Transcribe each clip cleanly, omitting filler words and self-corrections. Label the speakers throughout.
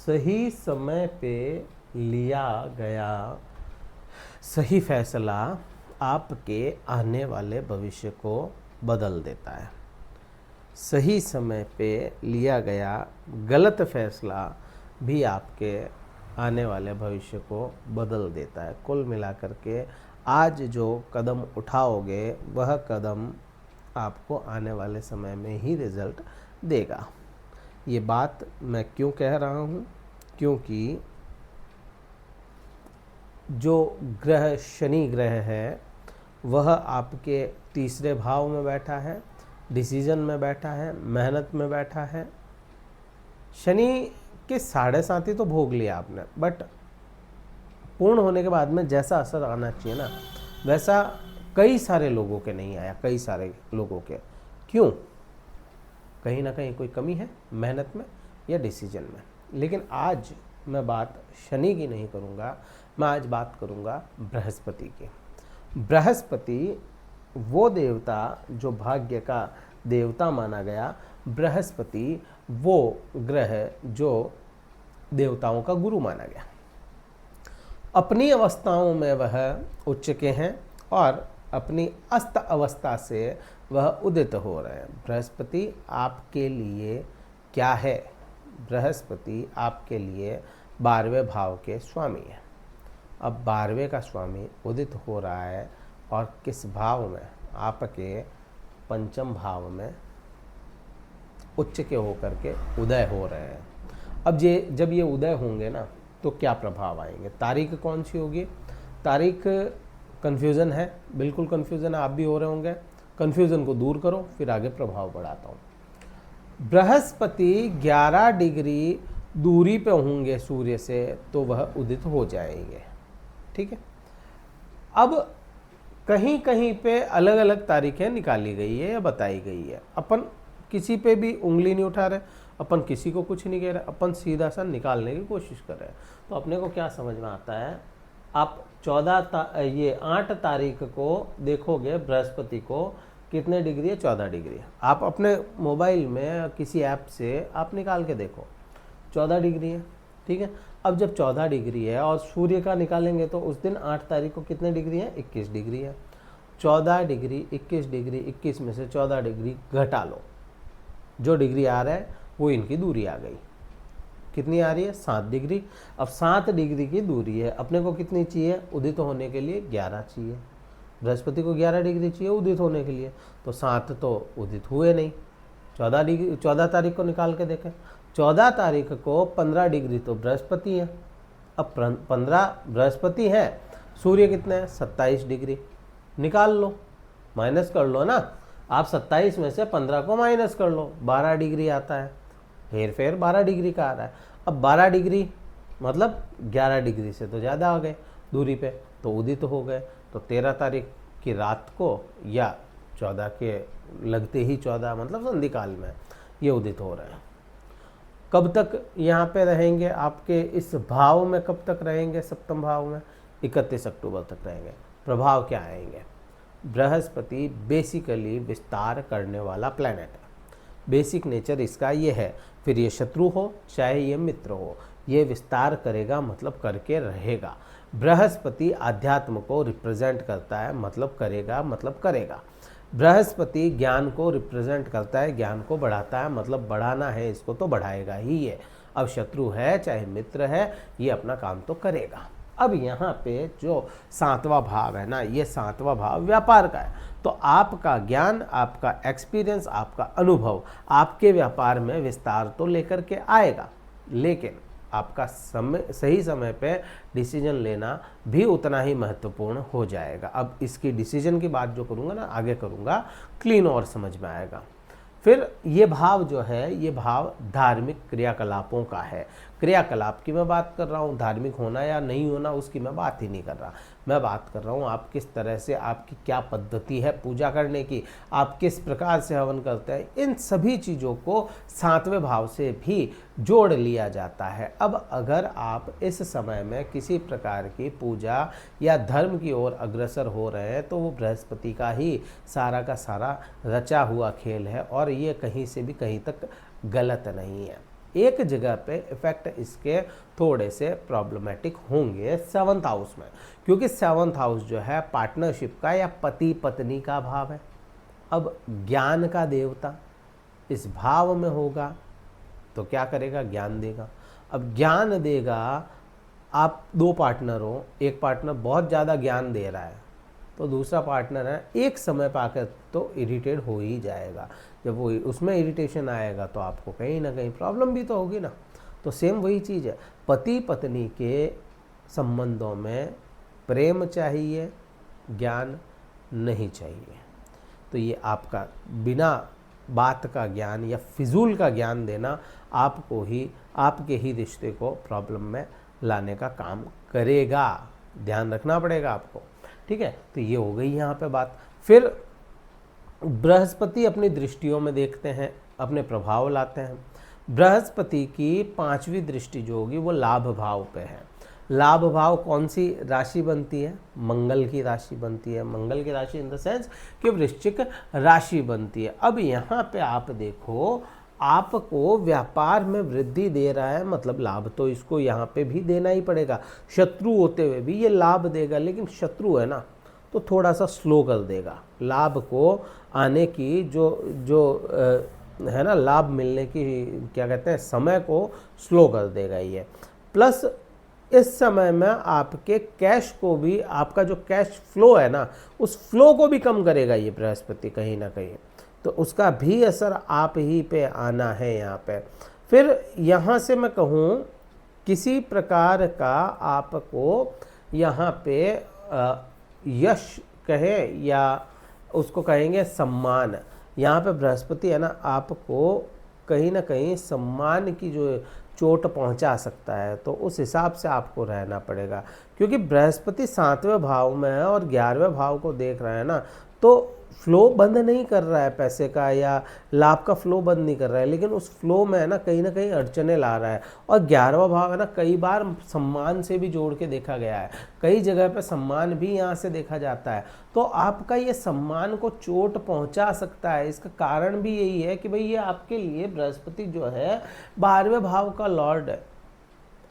Speaker 1: सही समय पे लिया गया सही फैसला आपके आने वाले भविष्य को बदल देता है। सही समय पे लिया गया गलत फैसला भी आपके आने वाले भविष्य को बदल देता है। कुल मिलाकर के आज जो कदम उठाओगे वह कदम आपको आने वाले समय में ही रिजल्ट देगा। ये बात मैं क्यों कह रहा हूँ? क्योंकि जो ग्रह शनि ग्रह है वह आपके तीसरे भाव में बैठा है, डिसीजन में बैठा है, मेहनत में बैठा है। शनि के 7.5 तो भोग लिया आपने, बट पूर्ण होने के बाद में जैसा असर आना चाहिए ना वैसा कई सारे लोगों के नहीं आया। कई सारे लोगों के क्यों? कहीं ना कहीं कोई कमी है मेहनत में या डिसीजन में। लेकिन आज मैं बात शनि की नहीं करूँगा, मैं आज बात करूँगा बृहस्पति की। बृहस्पति वो देवता जो भाग्य का देवता माना गया, बृहस्पति वो ग्रह जो देवताओं का गुरु माना गया। अपनी अवस्थाओं में वह उच्च के हैं और अपनी अस्त अवस्था से वह उदित हो रहे हैं। बृहस्पति आपके लिए क्या है? बृहस्पति आपके लिए 12वें भाव के स्वामी है। अब 12वें का स्वामी उदित हो रहा है और किस भाव में? आपके पंचम भाव में उच्च के होकर के उदय हो रहे हैं। अब जब ये उदय होंगे ना तो क्या प्रभाव आएंगे? तारीख कौन सी होगी? तारीख कन्फ्यूज़न है, बिल्कुल कन्फ्यूज़न है, आप भी हो रहे होंगे। कन्फ्यूज़न को दूर करो, फिर आगे प्रभाव बढ़ाता हूँ। बृहस्पति 11 डिग्री दूरी पे होंगे सूर्य से तो वह उदित हो जाएंगे। ठीक है। अब कहीं कहीं पे अलग अलग तारीखें निकाली गई है या बताई गई है। अपन किसी पे भी उंगली नहीं उठा रहे, अपन किसी को कुछ नहीं कह रहे, अपन सीधा सा निकालने की कोशिश कर रहे हैं। तो अपने को क्या समझ में आता है? आप 8 तारीख को देखोगे बृहस्पति को कितने डिग्री है? 14 डिग्री है। आप अपने मोबाइल में किसी ऐप से आप निकाल के देखो, 14 डिग्री है। ठीक है। अब जब 14 डिग्री है और सूर्य का निकालेंगे तो उस दिन 8 तारीख को कितने डिग्री है? 21 डिग्री है। 14 डिग्री 21 डिग्री, 21 में से 14 डिग्री घटा लो, जो डिग्री आ रहा है वो इनकी दूरी आ गई। कितनी आ रही है? 7 डिग्री। अब 7 डिग्री की दूरी है, अपने को कितनी चाहिए उदित होने के लिए? 11 चाहिए। बृहस्पति को 11 डिग्री चाहिए उदित होने के लिए, तो 7 तो उदित हुए नहीं। 14 तारीख को निकाल के देखें। 14 तारीख को 15 डिग्री तो बृहस्पति है। अब 15 बृहस्पति है, सूर्य कितने हैं? 27 डिग्री। निकाल लो, माइनस कर लो ना। आप 27 में से 15 को माइनस कर लो, 12 डिग्री आता है। हेर फेर 12 डिग्री का आ रहा है। अब 12 डिग्री मतलब 11 डिग्री से तो ज़्यादा आ गए दूरी पे, तो उदित हो गए। तो 13 तारीख की रात को या 14 के लगते ही 14 मतलब संधिकाल में ये उदित हो रहे हैं। कब तक यहाँ पे रहेंगे? आपके इस भाव में कब तक रहेंगे? सप्तम भाव में 31 अक्टूबर तक रहेंगे। प्रभाव क्या आएंगे? बृहस्पति बेसिकली विस्तार करने वाला प्लैनेट है। बेसिक नेचर इसका ये है। फिर ये शत्रु हो चाहे ये मित्र हो, ये विस्तार करेगा मतलब करके रहेगा। बृहस्पति आध्यात्म को रिप्रेजेंट करता है, मतलब करेगा मतलब करेगा। बृहस्पति ज्ञान को रिप्रेजेंट करता है, ज्ञान को बढ़ाता है, मतलब बढ़ाना है इसको तो बढ़ाएगा ही ये। अब शत्रु है चाहे मित्र है, ये अपना काम तो करेगा। अब यहाँ पे जो 7वां भाव है ना, ये 7वां भाव व्यापार का है। तो आपका ज्ञान, आपका एक्सपीरियंस, आपका अनुभव आपके व्यापार में विस्तार तो लेकर के आएगा, लेकिन आपका सही समय पे डिसीजन लेना भी उतना ही महत्वपूर्ण हो जाएगा। अब इसकी डिसीजन की बात जो करूँगा ना आगे करूँगा, क्लीन और समझ में आएगा। फिर ये भाव जो है, ये भाव धार्मिक क्रियाकलापों का है। क्रियाकलाप की मैं बात कर रहा हूँ, धार्मिक होना या नहीं होना उसकी मैं बात ही नहीं कर रहा। मैं बात कर रहा हूँ आप किस तरह से, आपकी क्या पद्धति है पूजा करने की, आप किस प्रकार से हवन करते हैं, इन सभी चीज़ों को 7वें भाव से भी जोड़ लिया जाता है। अब अगर आप इस समय में किसी प्रकार की पूजा या धर्म की ओर अग्रसर हो रहे हैं तो वो बृहस्पति का ही सारा का सारा रचा हुआ खेल है और ये कहीं से भी कहीं तक गलत नहीं है। एक जगह पे इफेक्ट इसके थोड़े से प्रॉब्लमेटिक होंगे 7th हाउस में, क्योंकि 7th हाउस जो है पार्टनरशिप का या पति पत्नी का भाव है। अब ज्ञान का देवता इस भाव में होगा तो क्या करेगा, ज्ञान देगा। अब ज्ञान देगा, आप दो पार्टनर हो, एक पार्टनर बहुत ज़्यादा ज्ञान दे रहा है तो दूसरा पार्टनर है एक समय पाकर तो इरिटेट हो ही जाएगा। जब वो उसमें इरिटेशन आएगा तो आपको कहीं ना कहीं प्रॉब्लम भी तो होगी ना। तो सेम वही चीज़ है, पति पत्नी के संबंधों में प्रेम चाहिए, ज्ञान नहीं चाहिए। तो ये आपका बिना बात का ज्ञान या फिजूल का ज्ञान देना आपको ही, आपके ही रिश्ते को प्रॉब्लम में लाने का काम करेगा। ध्यान रखना पड़ेगा आपको, ठीक है। तो ये हो गई यहाँ पे बात। फिर बृहस्पति अपनी दृष्टियों में देखते हैं, अपने प्रभाव लाते हैं। बृहस्पति की 5वीं दृष्टि जो होगी वो लाभ भाव पे है। लाभ भाव कौन सी राशि बनती है, मंगल की राशि बनती है। मंगल की राशि इन द सेंस कि वृश्चिक राशि बनती है। अब यहाँ पे आप देखो, आपको व्यापार में वृद्धि दे रहा है, मतलब लाभ तो इसको यहाँ पे भी देना ही पड़ेगा। शत्रु होते हुए भी ये लाभ देगा, लेकिन शत्रु है ना तो थोड़ा सा स्लो कर देगा लाभ को आने की, जो है ना, लाभ मिलने की क्या कहते हैं, समय को स्लो कर देगा ये। प्लस इस समय में आपके कैश को भी, आपका जो कैश फ्लो है ना, उस फ्लो को भी कम करेगा ये बृहस्पति कहीं ना कहीं। तो उसका भी असर आप ही पे आना है यहाँ पे। फिर यहाँ से मैं कहूँ किसी प्रकार का आपको यहाँ पे यश कहे या उसको कहेंगे सम्मान, यहाँ पे बृहस्पति है ना, आपको कहीं ना कहीं सम्मान की जो चोट पहुंचा सकता है। तो उस हिसाब से आपको रहना पड़ेगा, क्योंकि बृहस्पति 7वें भाव में है और 11वें भाव को देख रहा है ना, तो फ्लो बंद नहीं कर रहा है पैसे का या लाभ का फ्लो बंद नहीं कर रहा है, लेकिन उस फ्लो में है ना कहीं अड़चने ला रहा है। और 11वां भाव है ना, कई बार सम्मान से भी जोड़ के देखा गया है, कई जगह पे सम्मान भी यहाँ से देखा जाता है। तो आपका ये सम्मान को चोट पहुँचा सकता है। इसका कारण भी यही है कि भाई ये आपके लिए बृहस्पति जो है 12वें भाव का लॉर्ड है,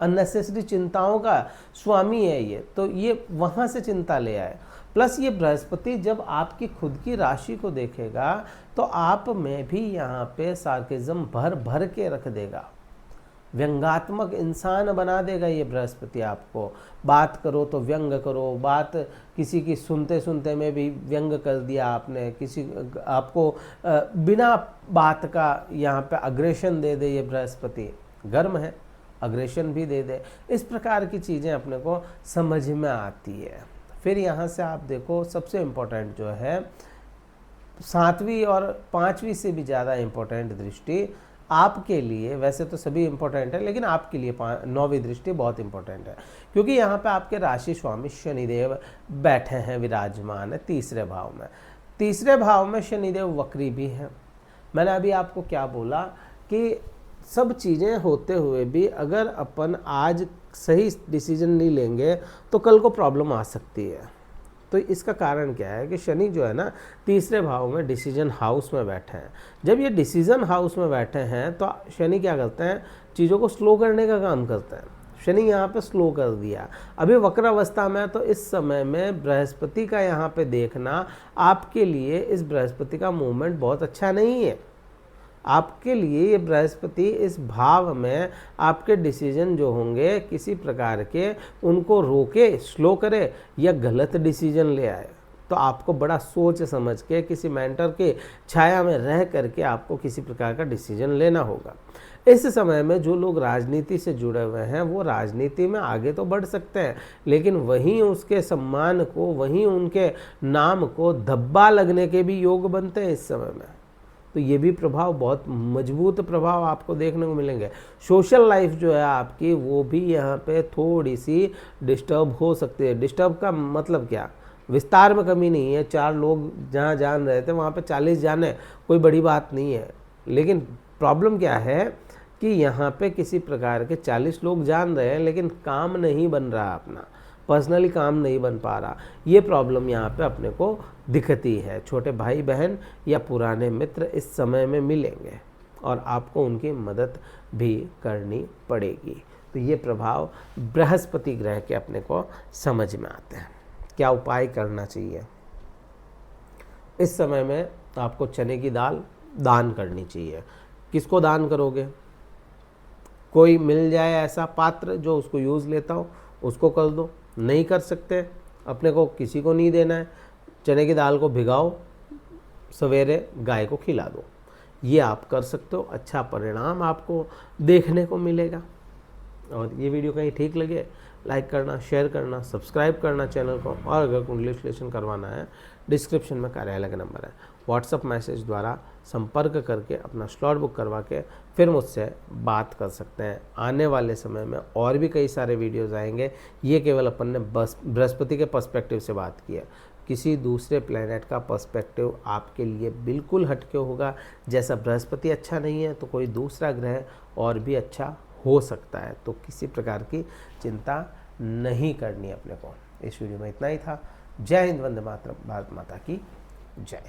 Speaker 1: अननेसेसरी चिंताओं का स्वामी है ये, तो ये वहाँ से चिंता ले आए। प्लस ये बृहस्पति जब आपकी खुद की राशि को देखेगा तो आप में भी यहाँ पे सार्केज्म भर भर के रख देगा, व्यंगात्मक इंसान बना देगा ये बृहस्पति आपको। बात करो तो व्यंग करो, बात किसी की सुनते सुनते में भी व्यंग कर दिया आपने, किसी आपको बिना बात का यहाँ पे अग्रेशन दे दे ये बृहस्पति, गर्म है अग्रेशन भी दे दे। इस प्रकार की चीज़ें अपने को समझ में आती है। फिर यहाँ से आप देखो सबसे इम्पोर्टेंट जो है 7वीं और 5वीं से भी ज़्यादा इम्पोर्टेंट दृष्टि आपके लिए, वैसे तो सभी इम्पोर्टेंट है लेकिन आपके लिए 9वीं दृष्टि बहुत इम्पोर्टेंट है, क्योंकि यहाँ पे आपके राशि स्वामी शनिदेव बैठे हैं, विराजमान है 3रे भाव में। 3रे भाव में शनिदेव वक्री भी हैं। मैंने अभी आपको क्या बोला कि सब चीज़ें होते हुए भी अगर अपन आज सही डिसीजन नहीं लेंगे तो कल को प्रॉब्लम आ सकती है। तो इसका कारण क्या है कि शनि जो है ना 3रे भाव में डिसीजन हाउस में बैठे हैं। जब ये डिसीजन हाउस में बैठे हैं तो शनि क्या करते हैं, चीज़ों को स्लो करने का काम करते हैं। शनि यहाँ पे स्लो कर दिया, अभी वक्रावस्था में, तो इस समय में बृहस्पति का यहाँ पे देखना आपके लिए, इस बृहस्पति का मूवमेंट बहुत अच्छा नहीं है आपके लिए। ये बृहस्पति इस भाव में आपके डिसीजन जो होंगे किसी प्रकार के, उनको रोके, स्लो करे या गलत डिसीजन ले आए। तो आपको बड़ा सोच समझ के किसी मेंटर के छाया में रह करके आपको किसी प्रकार का डिसीजन लेना होगा। इस समय में जो लोग राजनीति से जुड़े हुए हैं वो राजनीति में आगे तो बढ़ सकते हैं, लेकिन वहीं उसके सम्मान को, वहीं उनके नाम को धब्बा लगने के भी योग बनते हैं इस समय में। तो ये भी प्रभाव, बहुत मजबूत प्रभाव आपको देखने को मिलेंगे। सोशल लाइफ जो है आपकी वो भी यहाँ पे थोड़ी सी डिस्टर्ब हो सकती है। डिस्टर्ब का मतलब क्या, विस्तार में कमी नहीं है, 4 लोग जहाँ जान रहे थे वहाँ पे 40 जाने, कोई बड़ी बात नहीं है। लेकिन प्रॉब्लम क्या है कि यहाँ पे किसी प्रकार के 40 लोग जान रहे हैं लेकिन काम नहीं बन रहा, अपना पर्सनली काम नहीं बन पा रहा। ये प्रॉब्लम यहाँ पे अपने को दिखती है। छोटे भाई बहन या पुराने मित्र इस समय में मिलेंगे, और आपको उनकी मदद भी करनी पड़ेगी। तो ये प्रभाव बृहस्पति ग्रह के अपने को समझ में आते हैं। क्या उपाय करना चाहिए? इस समय में आपको चने की दाल दान करनी चाहिए। किसको दान करोगे? कोई मिल जाए ऐसा पात्र जो उसको यूज़ लेता हो, उसको कर दो। नहीं कर सकते, अपने को किसी को नहीं देना है, चने की दाल को भिगाओ, सवेरे गाय को खिला दो। ये आप कर सकते हो, अच्छा परिणाम आपको देखने को मिलेगा। और ये वीडियो कहीं ठीक लगे, लाइक करना, शेयर करना, सब्सक्राइब करना चैनल को। और अगर कुंडली विश्लेषण करवाना है, डिस्क्रिप्शन में कार्यालय का नंबर है, व्हाट्सअप मैसेज द्वारा संपर्क करके अपना स्लॉट बुक करवा के फिर मुझसे बात कर सकते हैं। आने वाले समय में और भी कई सारे वीडियोज़ आएंगे। ये केवल अपन ने बस बृहस्पति के पर्सपेक्टिव से बात की है। किसी दूसरे प्लैनेट का पर्सपेक्टिव आपके लिए बिल्कुल हटके होगा। जैसा बृहस्पति अच्छा नहीं है तो कोई दूसरा ग्रह और भी अच्छा हो सकता है। तो किसी प्रकार की चिंता नहीं करनी अपने को। इस वीडियो में इतना ही था। जय हिंद, वंदे मातरम, भारत माता की जय।